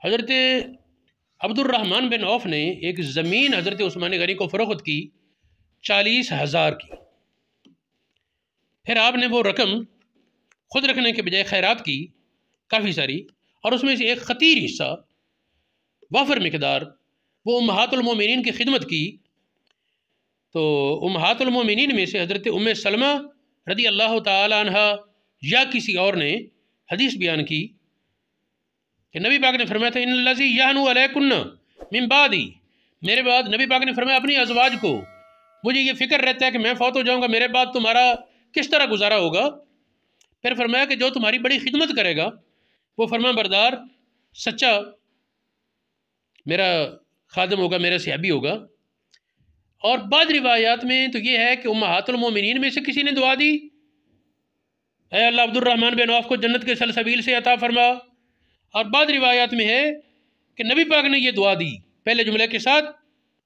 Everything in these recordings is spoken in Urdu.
حضرت عبد الرحمن بن عوف نے ایک زمین حضرت عثمان غنی کو فروخت کی 40,000 کی. پھر آپ نے وہ رقم خود رکھنے کے بجائے خیرات کی کافی ساری، اور اس میں سے ایک خطیر حصہ وافر مقدار وہ امہات المومنین کی خدمت کی. تو امہات المومنین میں سے حضرت ام سلمہ رضی اللہ تعالی عنہ یا کسی اور نے حدیث بیان کی کہ نبی پاک نے فرمایا تھا ان الذی یحنو علیکن من بعدی، میرے بعد نبی پاک نے فرمایا اپنی ازواج کو، مجھے یہ فکر رہتا ہے کہ میں فوت ہو جاؤں گا، میرے بعد تمہارا کس طرح گزارا ہوگا. پھر فرمایا کہ جو تمہاری بڑی خدمت کرے گا وہ فرما بردار سچا میرا خادم ہوگا، میرا صحابی ہوگا. اور بعض روایات میں تو یہ ہے کہ امہات المومنین میں سے کسی نے دعا دی، اے اللہ عبد الرحمن بن عوف کو جنت کے سلسبیل سے عطا فرما. اور بعض روایات میں ہے کہ نبی پاک نے یہ دعا دی پہلے جملے کے ساتھ،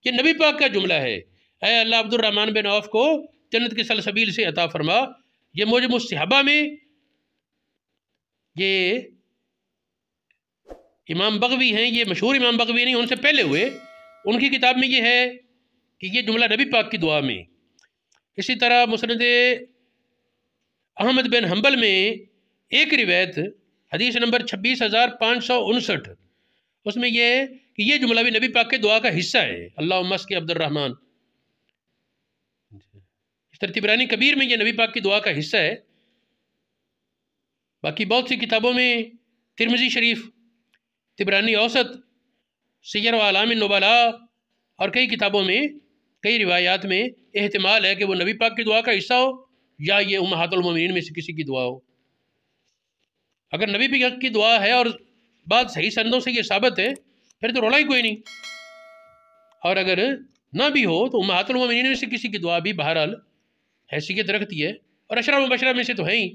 یہ نبی پاک کا جملہ ہے، اے اللہ عبد الرحمن بن عوف کو جنت کے سلسبیل سے عطا فرما. یہ موجب الصحابہ میں یہ امام بغوی ہیں، یہ مشہور امام بغوی نہیں، ان سے پہلے ہوئے، ان کی کتاب میں یہ ہے کہ یہ جملہ نبی پاک کی دعا میں. اسی طرح مسند احمد بن حنبل میں ایک روایت حدیث نمبر 26,559، اس میں یہ ہے کہ یہ جملہ بھی نبی پاک کے دعا کا حصہ ہے، اللہم اسقِ عبد الرحمن. اس طرح طبرانی کبیر میں یہ نبی پاک کی دعا کا حصہ ہے. باقی بہت سی کتابوں میں ترمذی شریف، طبرانی اوسط، سیر و اعلام النبلاء اور کئی کتابوں میں کئی روایات میں احتمال ہے کہ وہ نبی پاک کی دعا کا حصہ ہو یا یہ امہات المومنین میں سے کسی کی دعا ہو. اگر نبی پاک کی دعا ہے اور بات صحیح سندوں سے یہ ثابت ہے پھر تو رولا ہی کوئی نہیں، اور اگر نہ بھی ہو تو امہات المومنین میں سے کسی کی دعا بھی بہرحال حیثیت رکھتی ہے، اور عشرہ مبشرہ میں سے تو ہیں ہی.